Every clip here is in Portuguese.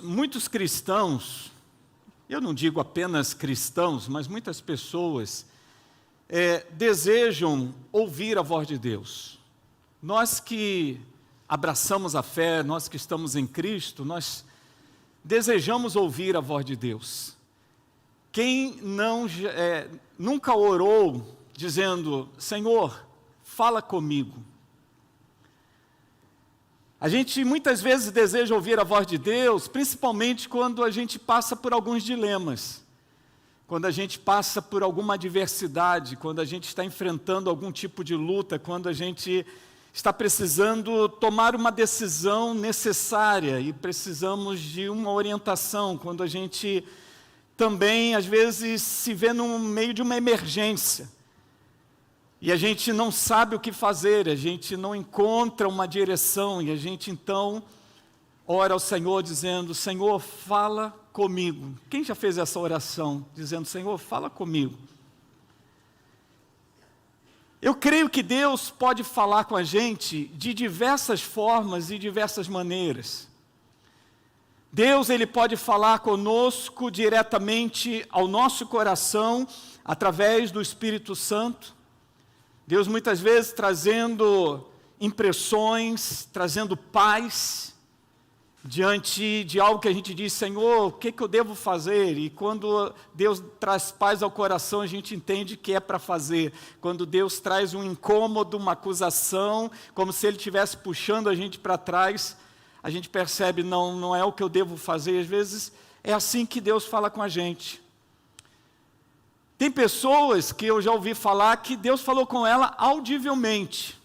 Muitos cristãos, eu não digo apenas cristãos, mas muitas pessoas desejam ouvir a voz de Deus. Nós que abraçamos a fé, nós que estamos em Cristo, nós desejamos ouvir a voz de Deus. Quem nunca orou dizendo, Senhor, fala comigo? A gente muitas vezes deseja ouvir a voz de Deus, principalmente quando a gente passa por alguns dilemas, quando a gente passa por alguma adversidade, quando a gente está enfrentando algum tipo de luta, quando a gente está precisando tomar uma decisão necessária e precisamos de uma orientação, quando a gente também, às vezes, se vê no meio de uma emergência. E a gente não sabe o que fazer, a gente não encontra uma direção, e a gente então ora ao Senhor dizendo, Senhor, fala comigo. Quem já fez essa oração, dizendo, Senhor, fala comigo? Eu creio que Deus pode falar com a gente de diversas formas e diversas maneiras. Deus, Ele pode falar conosco diretamente ao nosso coração, através do Espírito Santo. Deus muitas vezes trazendo impressões, trazendo paz, diante de algo que a gente diz, Senhor, o que eu devo fazer? E quando Deus traz paz ao coração, a gente entende que é para fazer. Quando Deus traz um incômodo, uma acusação, como se Ele estivesse puxando a gente para trás, a gente percebe, não é o que eu devo fazer. Às vezes é assim que Deus fala com a gente. Tem pessoas que eu já ouvi falar que Deus falou com ela audivelmente.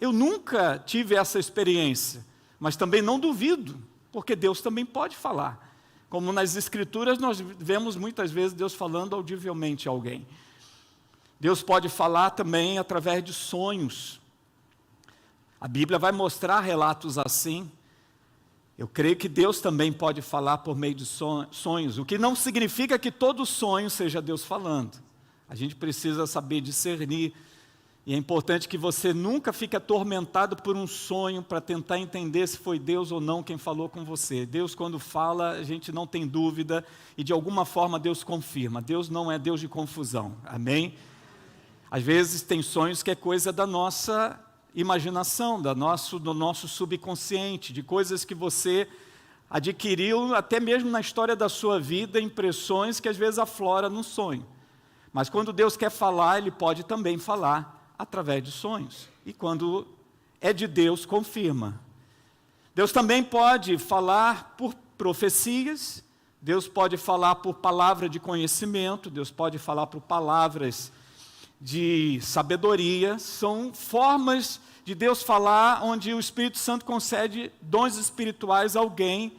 Eu nunca tive essa experiência, mas também não duvido, porque Deus também pode falar. Como nas Escrituras nós vemos muitas vezes Deus falando audivelmente a alguém. Deus pode falar também através de sonhos. A Bíblia vai mostrar relatos assim. Eu creio que Deus também pode falar por meio de sonhos, o que não significa que todo sonho seja Deus falando. A gente precisa saber discernir, e é importante que você nunca fique atormentado por um sonho para tentar entender se foi Deus ou não quem falou com você. Deus, quando fala, a gente não tem dúvida, e de alguma forma Deus confirma. Deus não é Deus de confusão, amém? Às vezes tem sonhos que é coisa da nossa imaginação, do nosso subconsciente, de coisas que você adquiriu até mesmo na história da sua vida, impressões que às vezes aflora no sonho. Mas quando Deus quer falar, Ele pode também falar através de sonhos. E quando é de Deus, confirma. Deus também pode falar por profecias, Deus pode falar por palavra de conhecimento, Deus pode falar por palavras de sabedoria. São formas de Deus falar onde o Espírito Santo concede dons espirituais a alguém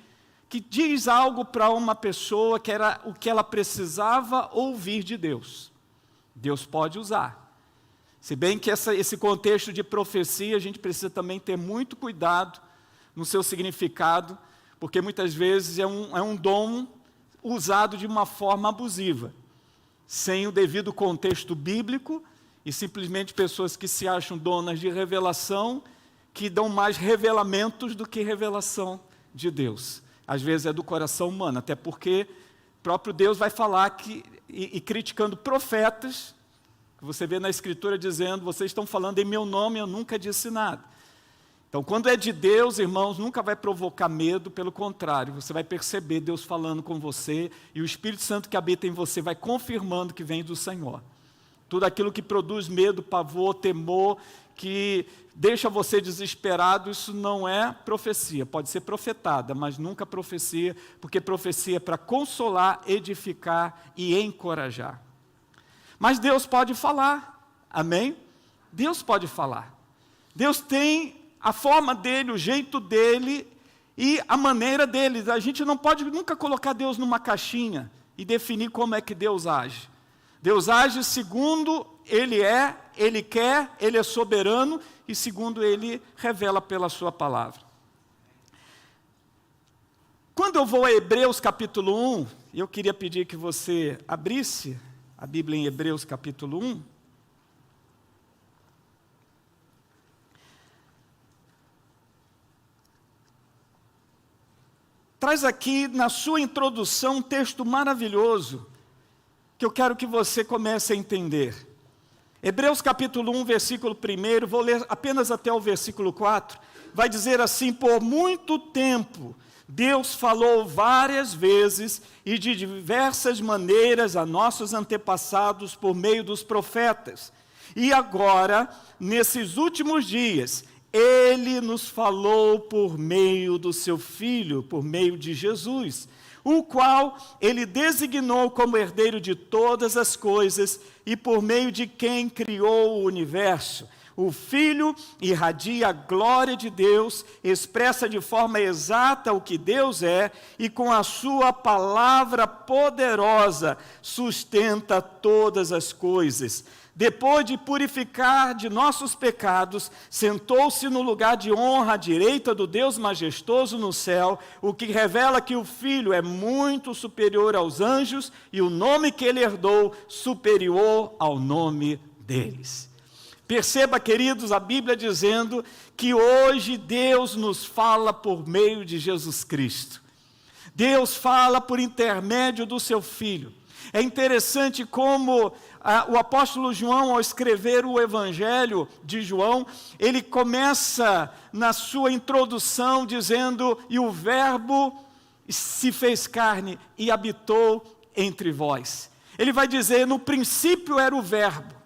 que diz algo para uma pessoa que era o que ela precisava ouvir de Deus. Deus pode usar. Se bem que esse contexto de profecia, a gente precisa também ter muito cuidado no seu significado, porque muitas vezes é um dom usado de uma forma abusiva, sem o devido contexto bíblico, e simplesmente pessoas que se acham donas de revelação, que dão mais revelamentos do que revelação de Deus. Às vezes é do coração humano, até porque o próprio Deus vai falar e criticando profetas, que você vê na Escritura dizendo, vocês estão falando em meu nome, eu nunca disse nada. Então, quando é de Deus, irmãos, nunca vai provocar medo, pelo contrário, você vai perceber Deus falando com você, e o Espírito Santo que habita em você vai confirmando que vem do Senhor. Tudo aquilo que produz medo, pavor, temor, que deixa você desesperado, isso não é profecia. Pode ser profetada, mas nunca profecia, porque profecia é para consolar, edificar e encorajar. Mas Deus pode falar, amém? Deus pode falar. Deus tem a forma dele, o jeito dele e a maneira dele. A gente não pode nunca colocar Deus numa caixinha e definir como é que Deus age. Deus age segundo Ele é, Ele quer, Ele é soberano e segundo Ele revela pela sua palavra. Quando eu vou a Hebreus capítulo 1, eu queria pedir que você abrisse a Bíblia em Hebreus capítulo 1. traz aqui na sua introdução um texto maravilhoso, que eu quero que você comece a entender. Hebreus capítulo 1, versículo 1, vou ler apenas até o versículo 4, vai dizer assim: por muito tempo Deus falou várias vezes e de diversas maneiras a nossos antepassados por meio dos profetas. E agora, nesses últimos dias, Ele nos falou por meio do seu Filho, por meio de Jesus, o qual Ele designou como herdeiro de todas as coisas e por meio de quem criou o universo. O Filho irradia a glória de Deus, expressa de forma exata o que Deus é e com a sua palavra poderosa sustenta todas as coisas. Depois de purificar de nossos pecados, sentou-se no lugar de honra à direita do Deus majestoso no céu, o que revela que o Filho é muito superior aos anjos e o nome que ele herdou superior ao nome deles. Perceba, queridos, a Bíblia dizendo que hoje Deus nos fala por meio de Jesus Cristo. Deus fala por intermédio do seu Filho. É interessante como o apóstolo João, ao escrever o Evangelho de João, ele começa na sua introdução dizendo: e o Verbo se fez carne e habitou entre vós. Ele vai dizer: no princípio era o Verbo.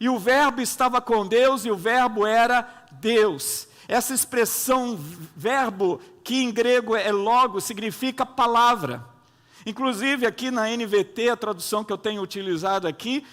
E o Verbo estava com Deus, e o Verbo era Deus. Essa expressão verbo, que em grego é logos, significa palavra. Inclusive, aqui na NVT, a tradução que eu tenho utilizado aqui,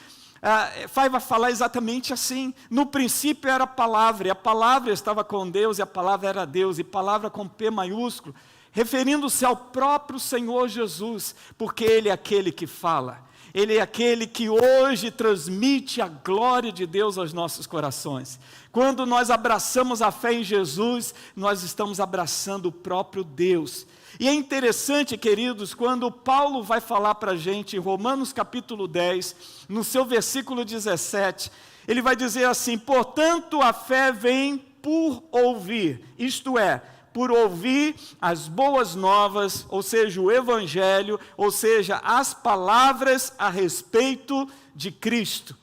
vai falar exatamente assim: no princípio era a palavra, e a palavra estava com Deus, e a palavra era Deus, e palavra com P maiúsculo, referindo-se ao próprio Senhor Jesus, porque Ele é aquele que fala. Ele é aquele que hoje transmite a glória de Deus aos nossos corações. Quando nós abraçamos a fé em Jesus, nós estamos abraçando o próprio Deus. E é interessante, queridos, quando Paulo vai falar para a gente, em Romanos capítulo 10, no seu versículo 17, ele vai dizer assim: portanto a fé vem por ouvir, isto é, por ouvir as boas novas, ou seja, o Evangelho, ou seja, as palavras a respeito de Cristo.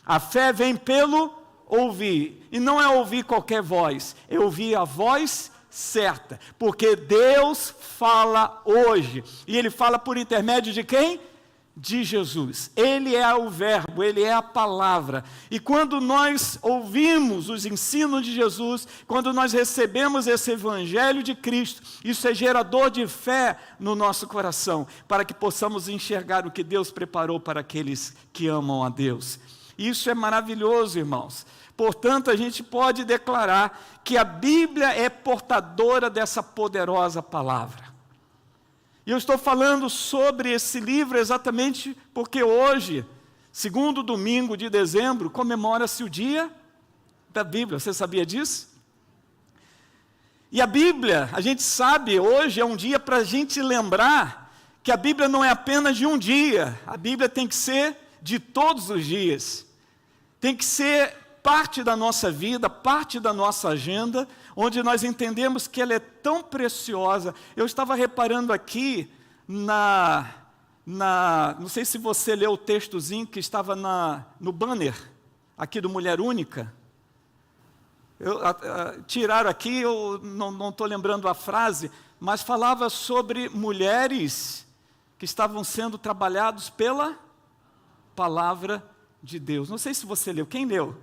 A fé vem pelo ouvir, e não é ouvir qualquer voz, é ouvir a voz certa, porque Deus fala hoje, e Ele fala por intermédio de quem? De Jesus. Ele é o Verbo, Ele é a palavra. E quando nós ouvimos os ensinos de Jesus, quando nós recebemos esse Evangelho de Cristo, isso é gerador de fé no nosso coração, para que possamos enxergar o que Deus preparou para aqueles que amam a Deus. Isso é maravilhoso, irmãos. Portanto, a gente pode declarar que a Bíblia é portadora dessa poderosa palavra. E eu estou falando sobre esse livro exatamente porque hoje, segundo domingo de dezembro, comemora-se o dia da Bíblia. Você sabia disso? E a Bíblia, a gente sabe, hoje é um dia para a gente lembrar que a Bíblia não é apenas de um dia. A Bíblia tem que ser de todos os dias. Tem que ser parte da nossa vida, parte da nossa agenda, onde nós entendemos que ela é tão preciosa. Eu estava reparando aqui não sei se você leu o textozinho que estava no banner, aqui do Mulher Única. Tiraram aqui, eu não estou lembrando a frase, mas falava sobre mulheres que estavam sendo trabalhados pela palavra de Deus. Não sei se você leu. Quem leu?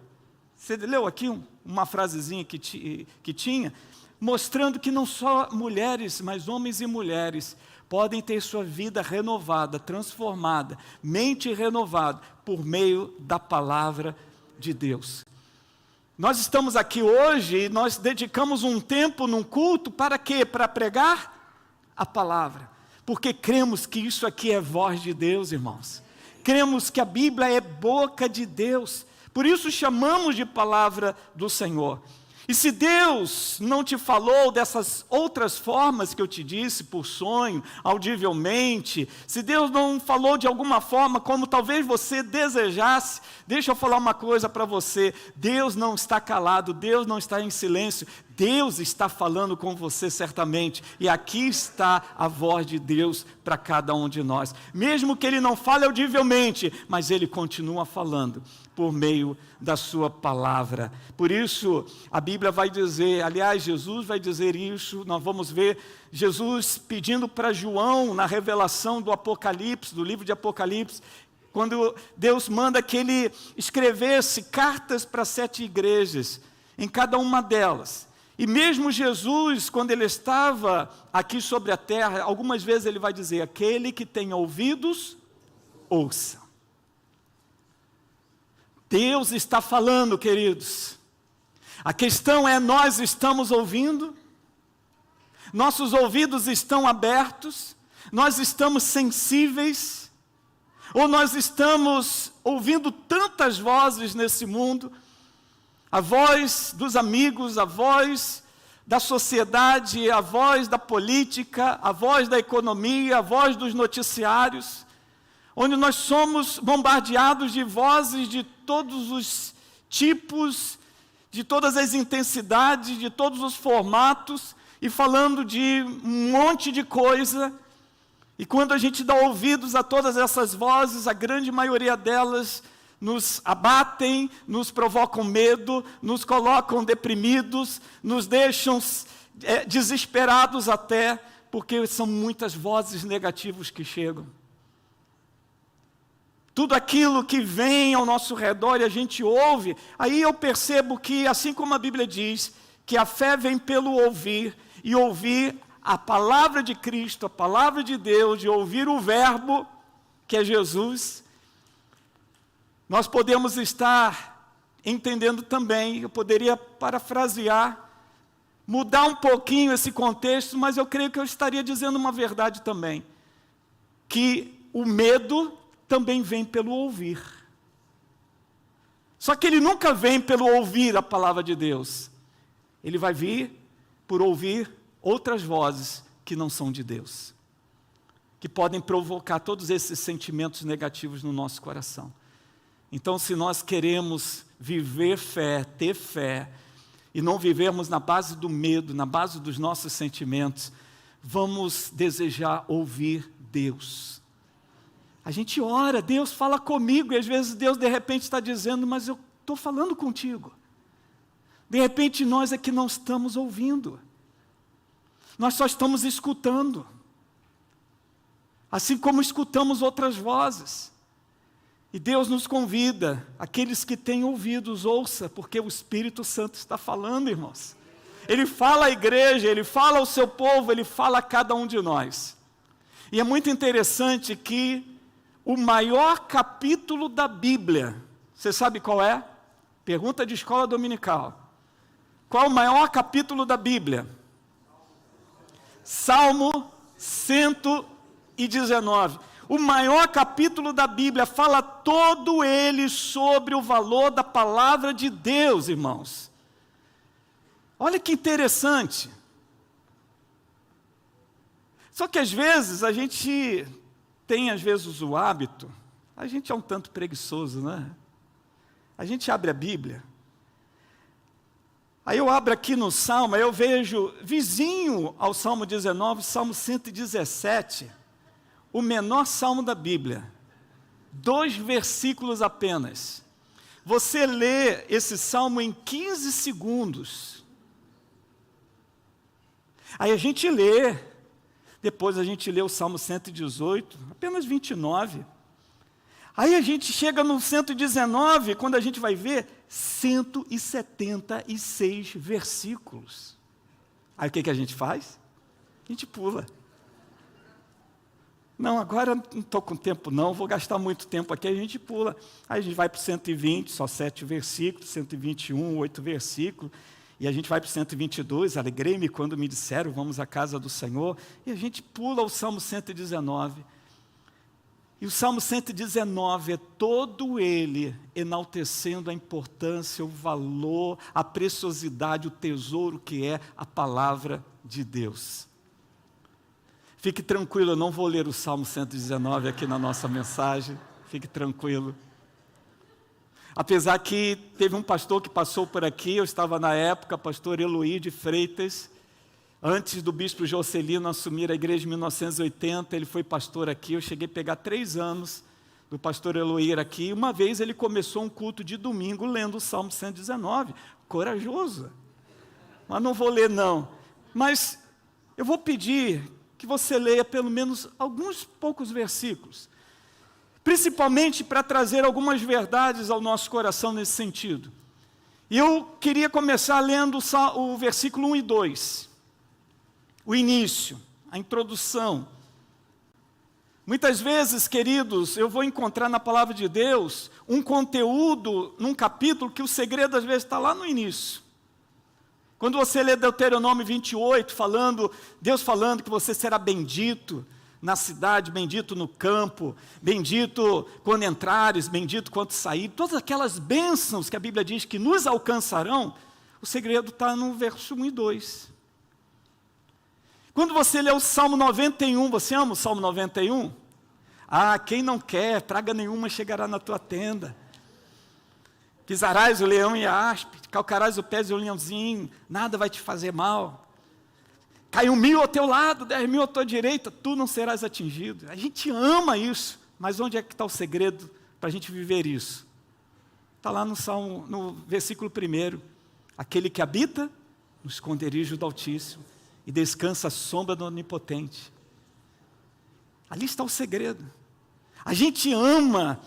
Você leu aqui uma frasezinha que tinha, mostrando que não só mulheres, mas homens e mulheres podem ter sua vida renovada, transformada, mente renovada, por meio da palavra de Deus. Nós estamos aqui hoje e nós dedicamos um tempo num culto para quê? Para pregar a palavra, porque cremos que isso aqui é voz de Deus, irmãos. Cremos que a Bíblia é boca de Deus. Por isso chamamos de palavra do Senhor. E se Deus não te falou dessas outras formas que eu te disse, por sonho, audivelmente, se Deus não falou de alguma forma como talvez você desejasse, deixa eu falar uma coisa para você: Deus não está calado, Deus não está em silêncio, Deus está falando com você certamente, e aqui está a voz de Deus para cada um de nós. Mesmo que Ele não fale audivelmente, mas Ele continua falando por meio da sua palavra. Por isso, a Bíblia vai dizer, aliás, Jesus vai dizer isso, nós vamos ver Jesus pedindo para João, na revelação do Apocalipse, do livro de Apocalipse, quando Deus manda que ele escrevesse cartas para 7 igrejas, em cada uma delas. E mesmo Jesus, quando ele estava aqui sobre a terra, algumas vezes ele vai dizer, aquele que tem ouvidos, ouça. Deus está falando, queridos. A questão é, nós estamos ouvindo? Nossos ouvidos estão abertos? Nós estamos sensíveis? Ou nós estamos ouvindo tantas vozes nesse mundo? A voz dos amigos, a voz da sociedade, a voz da política, a voz da economia, a voz dos noticiários, onde nós somos bombardeados de vozes de todos os tipos, de todas as intensidades, de todos os formatos, e falando de um monte de coisa. E quando a gente dá ouvidos a todas essas vozes, a grande maioria delas nos abatem, nos provocam medo, nos colocam deprimidos, nos deixam desesperados até, porque são muitas vozes negativas que chegam. Tudo aquilo que vem ao nosso redor e a gente ouve, aí eu percebo que, assim como a Bíblia diz, que a fé vem pelo ouvir, e ouvir a palavra de Cristo, a palavra de Deus, e ouvir o verbo, que é Jesus, nós podemos estar entendendo também, eu poderia parafrasear, mudar um pouquinho esse contexto, mas eu creio que eu estaria dizendo uma verdade também, que o medo também vem pelo ouvir. Só que ele nunca vem pelo ouvir a palavra de Deus. Ele vai vir por ouvir outras vozes que não são de Deus, que podem provocar todos esses sentimentos negativos no nosso coração. Então, se nós queremos viver fé, ter fé, e não vivermos na base do medo, na base dos nossos sentimentos, vamos desejar ouvir Deus. A gente ora, Deus fala comigo, e às vezes Deus de repente está dizendo, mas eu estou falando contigo. De repente nós é que não estamos ouvindo. Nós só estamos escutando. Assim como escutamos outras vozes. E Deus nos convida, aqueles que têm ouvidos, ouça, porque o Espírito Santo está falando, irmãos. Ele fala à igreja, Ele fala ao seu povo, Ele fala a cada um de nós. E é muito interessante que o maior capítulo da Bíblia, você sabe qual é? Pergunta de escola dominical. Qual o maior capítulo da Bíblia? Salmo 119. O maior capítulo da Bíblia fala todo ele sobre o valor da palavra de Deus, irmãos. Olha que interessante. Só que às vezes a gente tem o hábito, a gente é um tanto preguiçoso, né? A gente abre a Bíblia, aí eu abro aqui no Salmo, aí eu vejo vizinho ao Salmo 19, Salmo 117, o menor salmo da Bíblia, 2 versículos apenas. Você lê esse salmo em 15 segundos. Aí a gente lê, depois a gente lê o Salmo 118, apenas 29. Aí a gente chega no 119, quando a gente vai ver, 176 versículos. Aí o que a gente faz? A gente pula. Não, agora não estou com tempo não, vou gastar muito tempo aqui, a gente pula. Aí a gente vai para o 120, só 7 versículos, 121, 8 versículos. E a gente vai para o 122, alegrei-me quando me disseram, vamos à casa do Senhor. E a gente pula o Salmo 119. E o Salmo 119 é todo ele enaltecendo a importância, o valor, a preciosidade, o tesouro que é a palavra de Deus. Fique tranquilo, eu não vou ler o Salmo 119 aqui na nossa mensagem, fique tranquilo. Apesar que teve um pastor que passou por aqui, eu estava na época, pastor Eloí de Freitas, antes do bispo Jocelino assumir a igreja em 1980, ele foi pastor aqui, eu cheguei a pegar 3 anos do pastor Eloí aqui. Uma vez ele começou um culto de domingo lendo o Salmo 119, corajoso, mas não vou ler não. Mas eu vou pedir que você leia pelo menos alguns poucos versículos, principalmente para trazer algumas verdades ao nosso coração nesse sentido. E eu queria começar lendo o versículo 1 e 2, o início, a introdução. Muitas vezes, queridos, eu vou encontrar na palavra de Deus um conteúdo num capítulo que o segredo às vezes está lá no início. Quando você lê Deuteronômio 28, Deus falando que você será bendito na cidade, bendito no campo, bendito quando entrares, bendito quando sair, todas aquelas bênçãos que a Bíblia diz que nos alcançarão, o segredo está no verso 1 e 2. Quando você lê o Salmo 91, você ama o Salmo 91? Ah, quem não quer, praga nenhuma chegará na tua tenda. Pisarás o leão e a aspe, calcarás o pé de um leãozinho, nada vai te fazer mal. Cai 1.000 ao teu lado, 10.000 à tua direita, tu não serás atingido. A gente ama isso, mas onde é que está o segredo para a gente viver isso? Está lá no versículo 1, aquele que habita no esconderijo do Altíssimo e descansa à sombra do Onipotente. Ali está o segredo. A gente ama,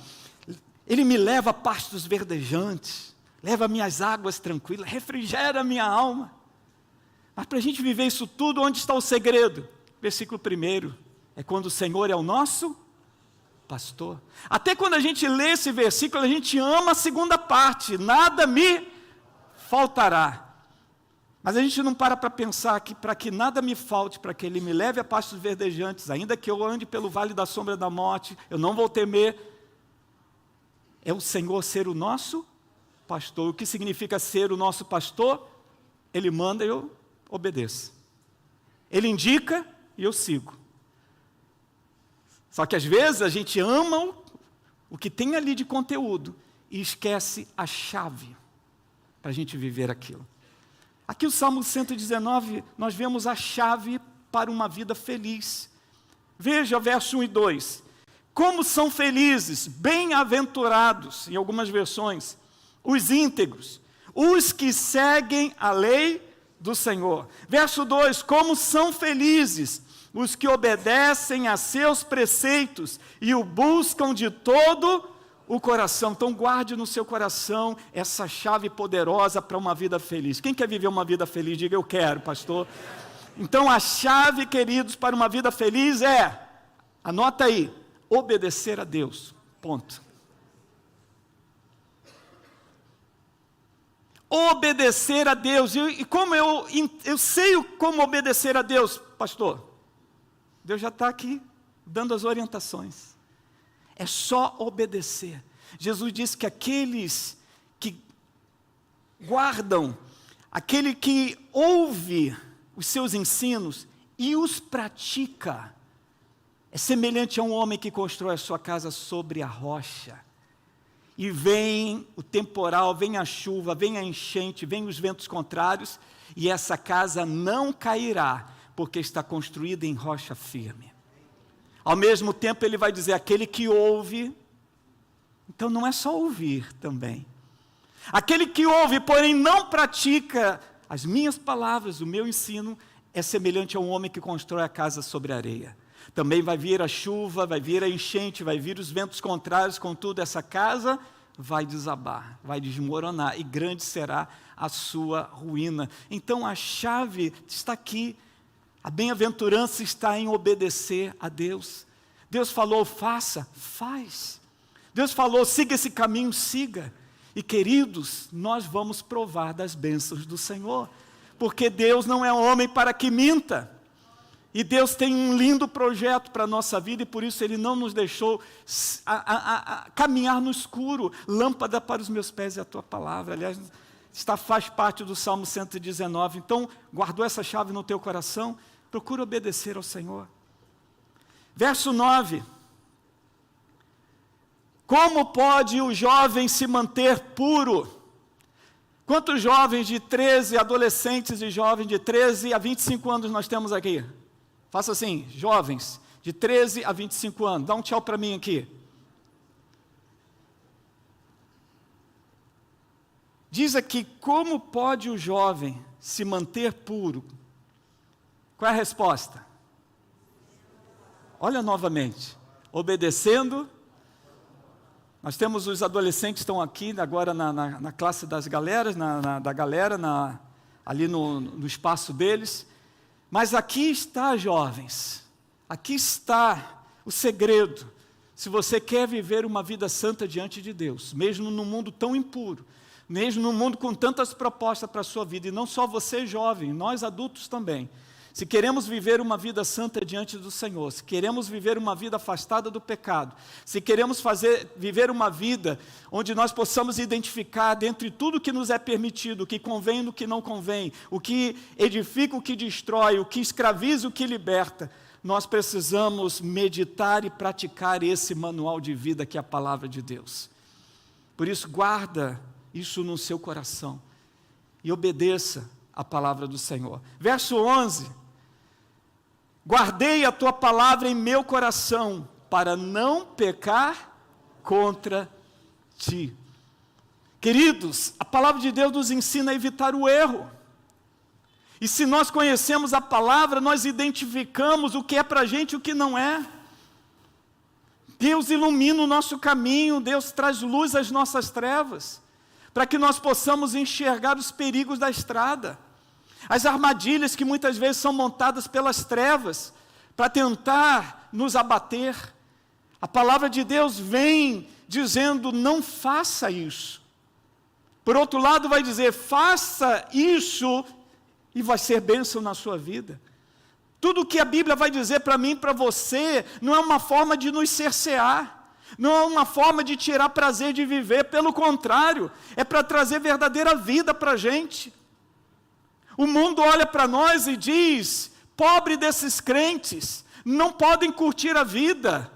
Ele me leva a pastos verdejantes, leva minhas águas tranquilas, refrigera a minha alma. Mas para a gente viver isso tudo, onde está o segredo? Versículo 1, é quando o Senhor é o nosso pastor. Até quando a gente lê esse versículo, a gente ama a segunda parte, nada me faltará. Mas a gente não para pensar que para que nada me falte, para que Ele me leve a pastos verdejantes, ainda que eu ande pelo vale da sombra da morte, eu não vou temer. É o Senhor ser o nosso pastor. O que significa ser o nosso pastor? Ele manda e eu obedeço. Ele indica e eu sigo. Só que às vezes a gente ama o que tem ali de conteúdo e esquece a chave para a gente viver aquilo. Aqui o Salmo 119, nós vemos a chave para uma vida feliz. Veja o verso 1 e 2. Como são felizes, bem-aventurados, em algumas versões, os íntegros, os que seguem a lei do Senhor. Verso 2, como são felizes os que obedecem a seus preceitos e o buscam de todo o coração. Então guarde no seu coração essa chave poderosa para uma vida feliz. Quem quer viver uma vida feliz? Diga, eu quero, pastor. Então a chave, queridos, para uma vida feliz é, anota aí, obedecer a Deus, ponto. Obedecer a Deus. E como eu sei como obedecer a Deus, pastor? Deus já está aqui dando as orientações. É só obedecer. Jesus disse que aqueles que guardam, aquele que ouve os seus ensinos e os pratica, é semelhante a um homem que constrói a sua casa sobre a rocha. E vem o temporal, vem a chuva, vem a enchente, vem os ventos contrários, e essa casa não cairá, porque está construída em rocha firme. Ao mesmo tempo ele vai dizer, aquele que ouve, então não é só ouvir também. Aquele que ouve, porém não pratica as minhas palavras, o meu ensino, é semelhante a um homem que constrói a casa sobre a areia. Também vai vir a chuva, vai vir a enchente, vai vir os ventos contrários, contudo essa casa vai desabar, vai desmoronar, e grande será a sua ruína. Então a chave está aqui, a bem-aventurança está em obedecer a Deus. Deus falou, faça, faz. Deus falou, siga esse caminho, siga. E queridos, nós vamos provar das bênçãos do Senhor, porque Deus não é homem para que minta. E Deus tem um lindo projeto para a nossa vida, e por isso Ele não nos deixou caminhar no escuro. Lâmpada para os meus pés é a tua palavra. Aliás, faz parte do Salmo 119. Então, guardou essa chave no teu coração? Procura obedecer ao Senhor. Verso 9. Como pode o jovem se manter puro? Quantos jovens de 13, adolescentes e jovens de 13 a 25 anos nós temos aqui? Faça assim, jovens de 13 a 25 anos. Dá um tchau para mim aqui. Diz aqui, como pode o jovem se manter puro? Qual é a resposta? Olha novamente. Obedecendo. Nós temos os adolescentes que estão aqui agora na classe das galeras, da galera, ali no espaço deles. Mas aqui está, jovens, aqui está o segredo. Se você quer viver uma vida santa diante de Deus, mesmo num mundo tão impuro, mesmo num mundo com tantas propostas para a sua vida, e não só você jovem, nós adultos também. Se queremos viver uma vida santa diante do Senhor, se queremos viver uma vida afastada do pecado, se queremos viver uma vida onde nós possamos identificar dentre tudo que nos é permitido, o que convém e o que não convém, o que edifica, o que destrói, o que escraviza, o que liberta, nós precisamos meditar e praticar esse manual de vida que é a palavra de Deus. Por isso, guarda isso no seu coração e obedeça a palavra do Senhor. Verso 11: guardei a tua palavra em meu coração, para não pecar contra ti. Queridos, a palavra de Deus nos ensina a evitar o erro. E se nós conhecemos a palavra, nós identificamos o que é para a gente e o que não é. Deus ilumina o nosso caminho, Deus traz luz às nossas trevas, para que nós possamos enxergar os perigos da estrada. As armadilhas que muitas vezes são montadas pelas trevas para tentar nos abater. A palavra de Deus vem dizendo, não faça isso. Por outro lado vai dizer, faça isso e vai ser bênção na sua vida. Tudo que a Bíblia vai dizer para mim e para você não é uma forma de nos cercear, não é uma forma de tirar prazer de viver, pelo contrário, é para trazer verdadeira vida para a gente. O mundo olha para nós e diz, pobre desses crentes, não podem curtir a vida.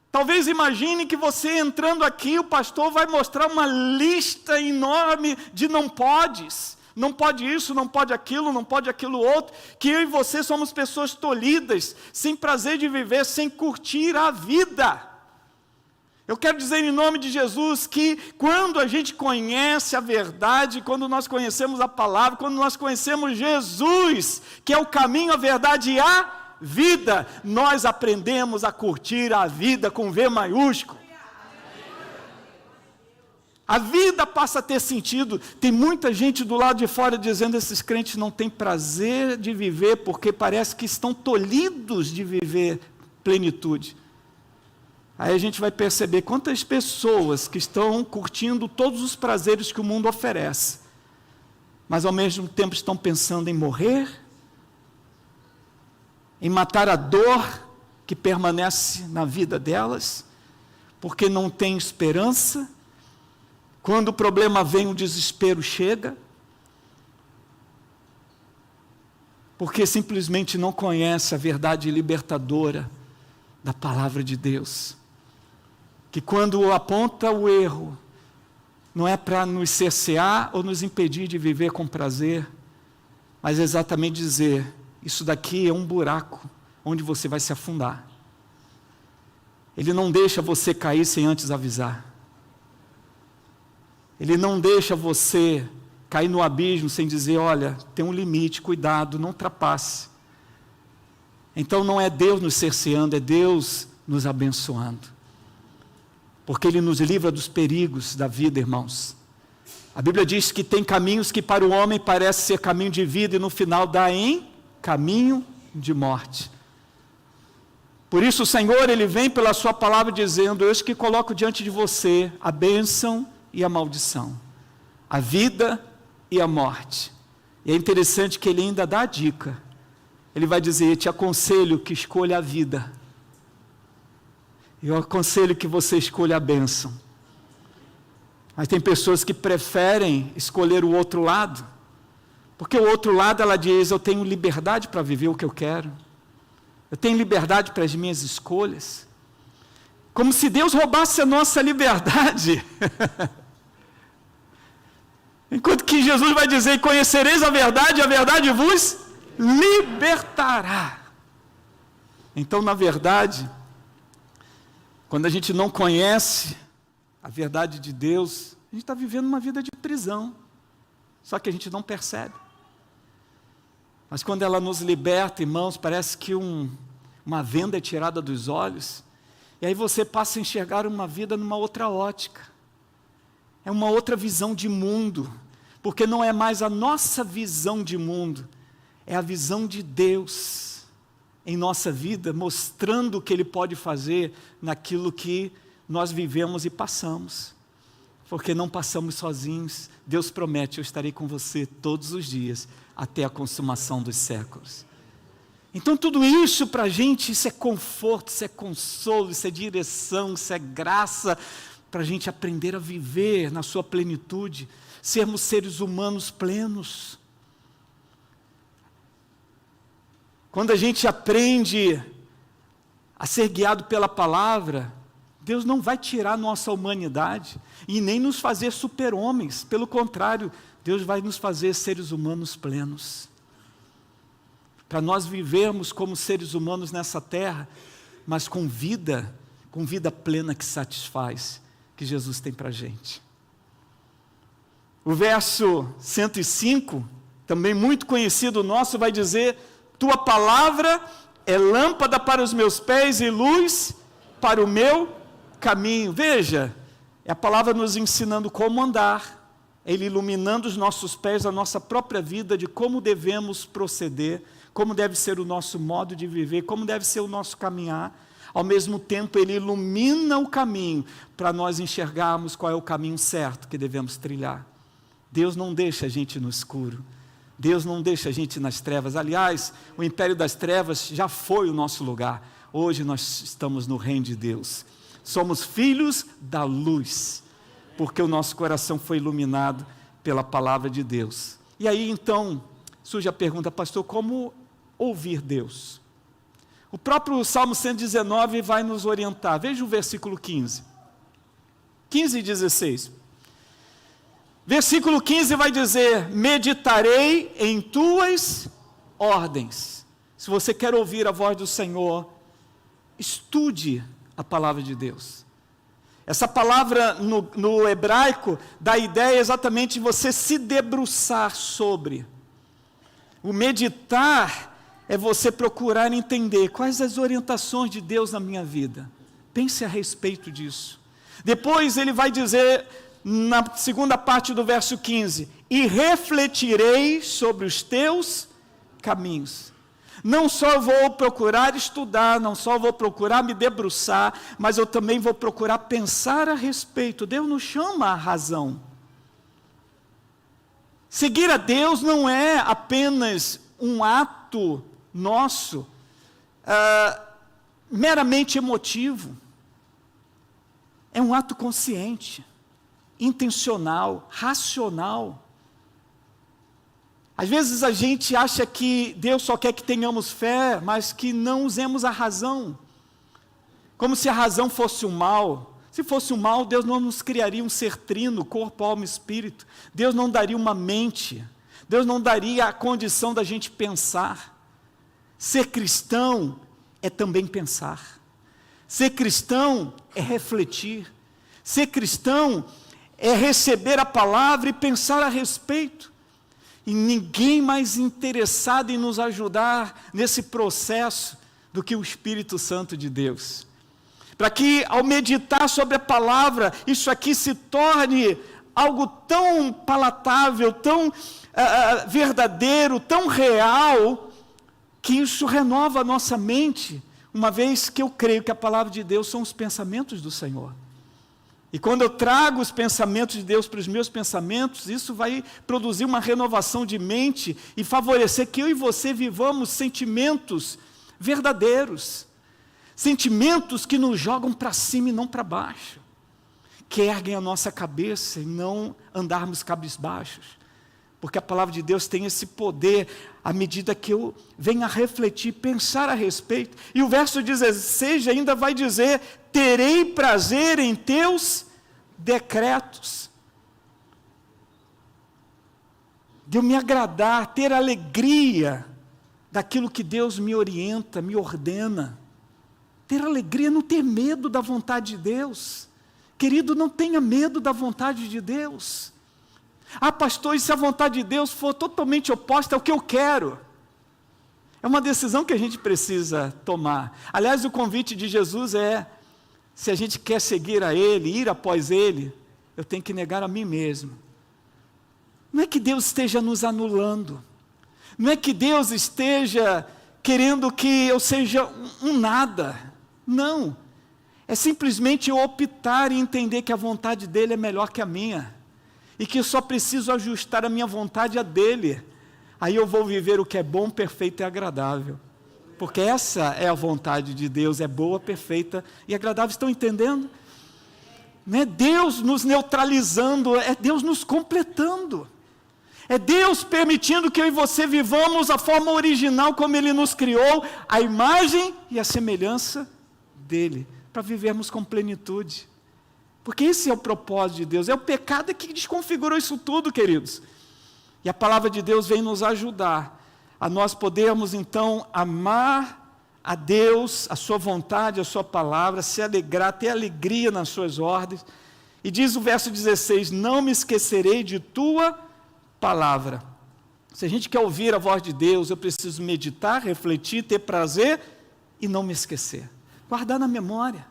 Talvez imagine que você entrando aqui, o pastor vai mostrar uma lista enorme de não podes. Não pode isso, não pode aquilo outro, que eu e você somos pessoas tolhidas, sem prazer de viver, sem curtir a vida. Eu quero dizer em nome de Jesus que quando a gente conhece a verdade, quando nós conhecemos a palavra, quando nós conhecemos Jesus, que é o caminho, a verdade e a vida, nós aprendemos a curtir a vida com V maiúsculo. A vida passa a ter sentido. Tem muita gente do lado de fora dizendo, esses crentes não têm prazer de viver, porque parece que estão tolhidos de viver plenitude. Aí a gente vai perceber quantas pessoas que estão curtindo todos os prazeres que o mundo oferece, mas ao mesmo tempo estão pensando em morrer, em matar a dor que permanece na vida delas, porque não tem esperança. Quando o problema vem, o desespero chega, porque simplesmente não conhece a verdade libertadora da palavra de Deus. Que quando aponta o erro, não é para nos cercear ou nos impedir de viver com prazer, mas é exatamente dizer, isso daqui é um buraco onde você vai se afundar. Ele não deixa você cair sem antes avisar. Ele não deixa você cair no abismo sem dizer, olha, tem um limite, cuidado, não ultrapasse. Então não é Deus nos cerceando, é Deus nos abençoando. Porque Ele nos livra dos perigos da vida, irmãos. A Bíblia diz que tem caminhos que para o homem parece ser caminho de vida e no final dá em caminho de morte. Por isso o Senhor, Ele vem pela sua palavra dizendo, eu que coloco diante de você a bênção e a maldição, a vida e a morte. E é interessante que Ele ainda dá a dica. Ele vai dizer, te aconselho que escolha a vida. Eu aconselho que você escolha a bênção. Mas tem pessoas que preferem escolher o outro lado, porque o outro lado ela diz, eu tenho liberdade para viver o que eu quero, eu tenho liberdade para as minhas escolhas. Como se Deus roubasse a nossa liberdade. Enquanto que Jesus vai dizer: conhecereis a verdade vos libertará. Então, na verdade, quando a gente não conhece a verdade de Deus, a gente está vivendo uma vida de prisão, só que a gente não percebe. Mas quando ela nos liberta, irmãos, parece que uma venda é tirada dos olhos, e aí você passa a enxergar uma vida numa outra ótica, é uma outra visão de mundo, porque não é mais a nossa visão de mundo, é a visão de Deus em nossa vida, mostrando o que Ele pode fazer naquilo que nós vivemos e passamos, porque não passamos sozinhos. Deus promete: eu estarei com você todos os dias, até a consumação dos séculos. Então tudo isso para a gente, isso é conforto, isso é consolo, isso é direção, isso é graça, para a gente aprender a viver na sua plenitude, sermos seres humanos plenos. Quando a gente aprende a ser guiado pela palavra, Deus não vai tirar nossa humanidade e nem nos fazer super-homens. Pelo contrário, Deus vai nos fazer seres humanos plenos. Para nós vivermos como seres humanos nessa terra, mas com vida plena que satisfaz, que Jesus tem para a gente. O verso 105, também muito conhecido nosso, vai dizer: tua palavra é lâmpada para os meus pés e luz para o meu caminho. Veja, é a palavra nos ensinando como andar, Ele iluminando os nossos pés, a nossa própria vida, de como devemos proceder, como deve ser o nosso modo de viver, como deve ser o nosso caminhar. Ao mesmo tempo, Ele ilumina o caminho, para nós enxergarmos qual é o caminho certo que devemos trilhar. Deus não deixa a gente no escuro, Deus não deixa a gente nas trevas. Aliás, o império das trevas já foi o nosso lugar. Hoje nós estamos no reino de Deus. Somos filhos da luz, porque o nosso coração foi iluminado pela palavra de Deus. E aí então surge a pergunta: pastor, como ouvir Deus? O próprio Salmo 119 vai nos orientar. Veja o versículo 15 e 16. Versículo 15 vai dizer: meditarei em tuas ordens. Se você quer ouvir a voz do Senhor, estude a palavra de Deus. Essa palavra no hebraico dá a ideia exatamente de você se debruçar sobre. O meditar é você procurar entender quais as orientações de Deus na minha vida. Pense a respeito disso. Depois ele vai dizer, na segunda parte do verso 15: e refletirei sobre os teus caminhos. Não só vou procurar estudar, não só vou procurar me debruçar, mas eu também vou procurar pensar a respeito. Deus nos chama à razão. Seguir a Deus não é apenas um ato nosso, meramente emotivo. É um ato consciente, intencional, racional. Às vezes a gente acha que Deus só quer que tenhamos fé, mas que não usemos a razão, como se a razão fosse o mal. Se fosse o mal, Deus não nos criaria um ser trino, corpo, alma e espírito. Deus não daria uma mente, Deus não daria a condição da gente pensar. Ser cristão é também pensar. Ser cristão é refletir. Ser cristão é receber a palavra e pensar a respeito. E ninguém mais interessado em nos ajudar nesse processo do que o Espírito Santo de Deus. Para que, ao meditar sobre a palavra, isso aqui se torne algo tão palatável, tão verdadeiro, tão real, que isso renova a nossa mente, uma vez que eu creio que a palavra de Deus são os pensamentos do Senhor. E quando eu trago os pensamentos de Deus para os meus pensamentos, isso vai produzir uma renovação de mente e favorecer que eu e você vivamos sentimentos verdadeiros, sentimentos que nos jogam para cima e não para baixo, que erguem a nossa cabeça e não andarmos cabisbaixos, porque a palavra de Deus tem esse poder. à medida que eu venho a refletir, pensar a respeito. E o verso 16 ainda vai dizer: terei prazer em teus decretos. De eu me agradar, ter alegria daquilo que Deus me orienta, me ordena. Ter alegria, não ter medo da vontade de Deus. Querido, não tenha medo da vontade de Deus. Ah, pastor, e se a vontade de Deus for totalmente oposta ao que eu quero? É uma decisão que a gente precisa tomar. Aliás, o convite de Jesus é: se a gente quer seguir a Ele, ir após Ele, eu tenho que negar a mim mesmo. Não é que Deus esteja nos anulando. Não é que Deus esteja querendo que eu seja um nada. Não. É simplesmente eu optar e entender que a vontade dEle é melhor que a minha. E que eu só preciso ajustar a minha vontade à dEle. Aí eu vou viver o que é bom, perfeito e agradável. Porque essa é a vontade de Deus, é boa, perfeita e agradável. Estão entendendo? Não é Deus nos neutralizando, é Deus nos completando. É Deus permitindo que eu e você vivamos a forma original como Ele nos criou, a imagem e a semelhança dEle, para vivermos com plenitude. Porque esse é o propósito de Deus. É o pecado que desconfigurou isso tudo, queridos. E a palavra de Deus vem nos ajudar a nós podermos então amar a Deus, a sua vontade, a sua palavra, se alegrar, ter alegria nas suas ordens. E diz o verso 16: não me esquecerei de tua palavra. Se a gente quer ouvir a voz de Deus, eu preciso meditar, refletir, ter prazer e não me esquecer. Guardar na memória,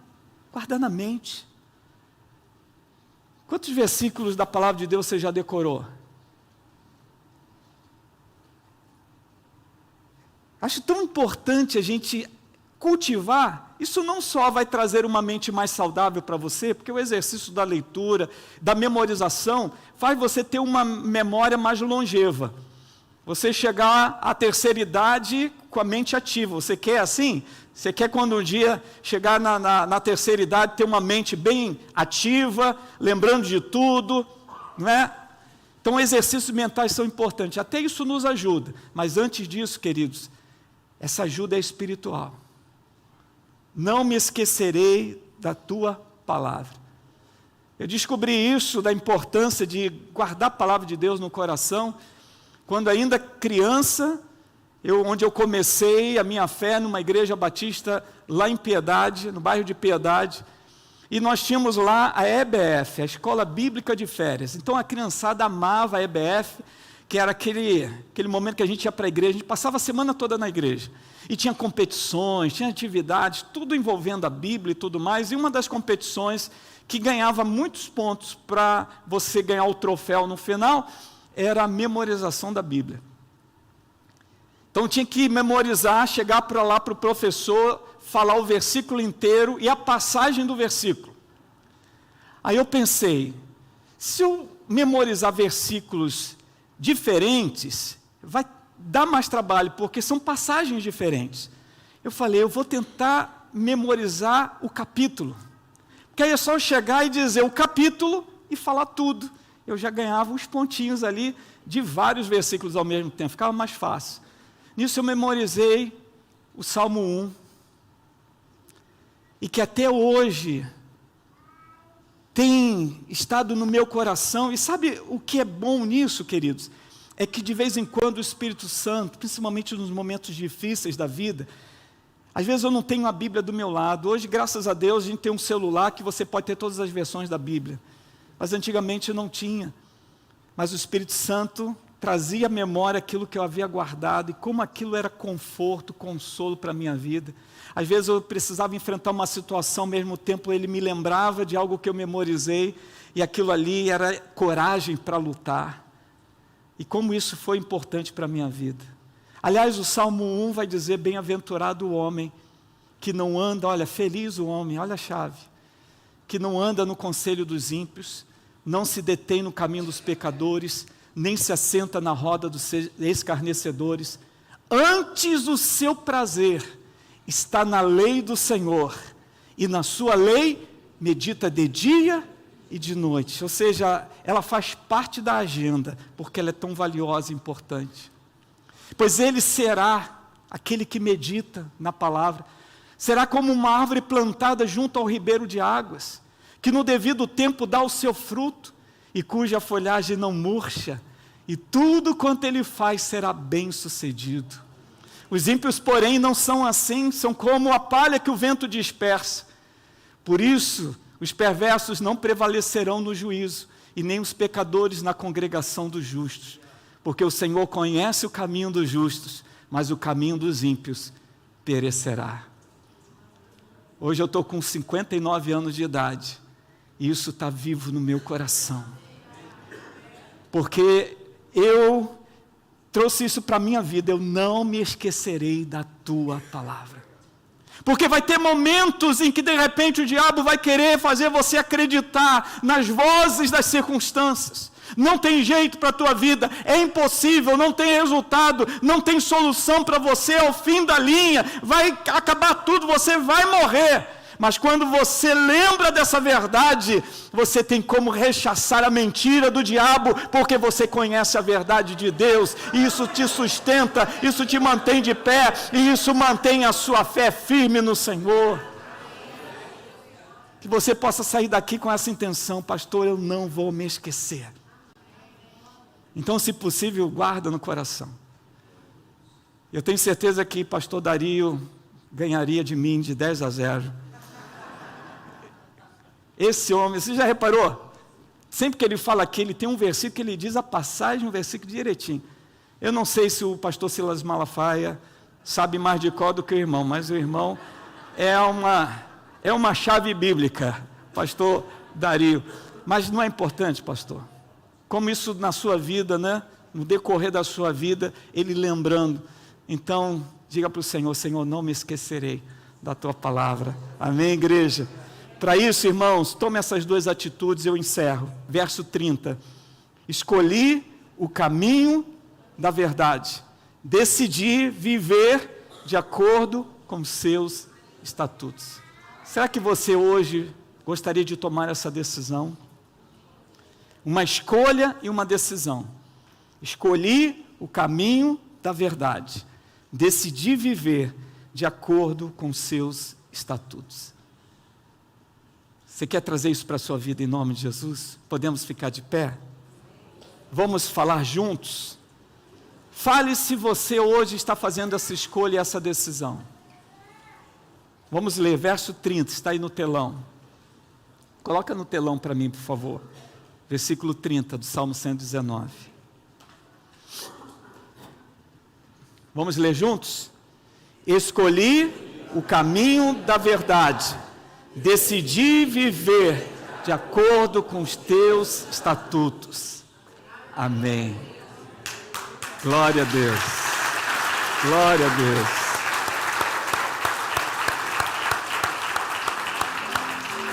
guardar na mente. Quantos versículos da palavra de Deus você já decorou? Acho tão importante a gente cultivar. Isso não só vai trazer uma mente mais saudável para você, porque o exercício da leitura, da memorização, faz você ter uma memória mais longeva. Você chegar à terceira idade com a mente ativa. Você quer assim? Você quer quando um dia chegar na terceira idade, ter uma mente bem ativa, lembrando de tudo, não é? Então, exercícios mentais são importantes. Até isso nos ajuda. Mas antes disso, queridos, essa ajuda é espiritual. Não me esquecerei da tua palavra. Eu descobri isso, da importância de guardar a palavra de Deus no coração, quando ainda criança, onde eu comecei a minha fé numa igreja batista lá em Piedade, no bairro de Piedade, e nós tínhamos lá a EBF, a Escola Bíblica de Férias. Então a criançada amava a EBF, que era aquele momento que a gente ia para a igreja, a gente passava a semana toda na igreja, e tinha competições, tinha atividades, tudo envolvendo a Bíblia e tudo mais, e uma das competições que ganhava muitos pontos para você ganhar o troféu no final, era a memorização da Bíblia. Então tinha que memorizar, chegar para lá para o professor, falar o versículo inteiro e a passagem do versículo. Aí eu pensei, se eu memorizar versículos diferentes, vai dar mais trabalho, porque são passagens diferentes. Eu falei, eu vou tentar memorizar o capítulo, porque aí é só eu chegar e dizer o capítulo e falar tudo. Eu já ganhava uns pontinhos ali de vários versículos ao mesmo tempo, ficava mais fácil. Nisso eu memorizei o Salmo 1, e que até hoje tem estado no meu coração. E sabe o que é bom nisso, queridos? É que de vez em quando o Espírito Santo, principalmente nos momentos difíceis da vida, às vezes eu não tenho a Bíblia do meu lado. Hoje, graças a Deus, a gente tem um celular que você pode ter todas as versões da Bíblia. Mas antigamente eu não tinha. Mas o Espírito Santo trazia à memória aquilo que eu havia guardado e como aquilo era conforto, consolo para a minha vida. Às vezes eu precisava enfrentar uma situação, ao mesmo tempo ele me lembrava de algo que eu memorizei, e aquilo ali era coragem para lutar. E como isso foi importante para a minha vida. Aliás, o Salmo 1 vai dizer, bem-aventurado o homem que não anda, olha, feliz o homem, olha a chave, que não anda no conselho dos ímpios, não se detém no caminho dos pecadores, nem se assenta na roda dos escarnecedores. Antes o seu prazer está na lei do Senhor, e na sua lei medita de dia e de noite. Ou seja, ela faz parte da agenda, porque ela é tão valiosa e importante. pois ele será aquele que medita na palavra. Será como uma árvore plantada junto ao ribeiro de águas, que no devido tempo dá o seu fruto, e cuja folhagem não murcha, e tudo quanto ele faz será bem sucedido. Os ímpios, porém, não são assim, são como a palha que o vento dispersa. Por isso, os perversos não prevalecerão no juízo, e nem os pecadores na congregação dos justos. Porque o Senhor conhece o caminho dos justos, mas o caminho dos ímpios perecerá. Hoje eu estou com 59 anos de idade, e isso está vivo no meu coração. Porque eu trouxe isso para a minha vida, eu não me esquecerei da tua palavra. Porque vai ter momentos em que de repente o diabo vai querer fazer você acreditar nas vozes das circunstâncias. Não tem jeito para a tua vida, é impossível, não tem resultado, não tem solução para você, ao fim da linha, vai acabar tudo, você vai morrer. Mas quando você lembra dessa verdade, você tem como rechaçar a mentira do diabo, porque você conhece a verdade de Deus, e isso te sustenta, isso te mantém de pé, e isso mantém a sua fé firme no Senhor. Que você possa sair daqui com essa intenção: pastor, eu não vou me esquecer. Então, se possível, guarda no coração. Eu tenho certeza que pastor Dario ganharia de mim de 10-0. Esse homem, você já reparou? Sempre que ele fala aqui, ele tem um versículo que ele diz a passagem, um versículo direitinho. Eu não sei se o pastor Silas Malafaia sabe mais de cor do que o irmão, mas o irmão é uma chave bíblica, pastor Dario. Mas não é importante, pastor. Como isso na sua vida, né? No decorrer da sua vida, ele lembrando. Então, diga para o Senhor: Senhor, não me esquecerei da tua palavra. Amém, igreja? Para isso, irmãos, tome essas duas atitudes, eu encerro. Verso 30. Escolhi o caminho da verdade. Decidi viver de acordo com seus estatutos. Será que você hoje gostaria de tomar essa decisão? Uma escolha e uma decisão. Escolhi o caminho da verdade. Decidi viver de acordo com seus estatutos. Você quer trazer isso para a sua vida em nome de Jesus? Podemos ficar de pé? Vamos falar juntos? Fale se você hoje está fazendo essa escolha e essa decisão. Vamos ler, verso 30, está aí no telão. Coloca no telão para mim, por favor. Versículo 30 do Salmo 119. Vamos ler juntos? Escolhi o caminho da verdade. Decidi viver de acordo com os teus estatutos. Amém. Glória a Deus. Glória a Deus.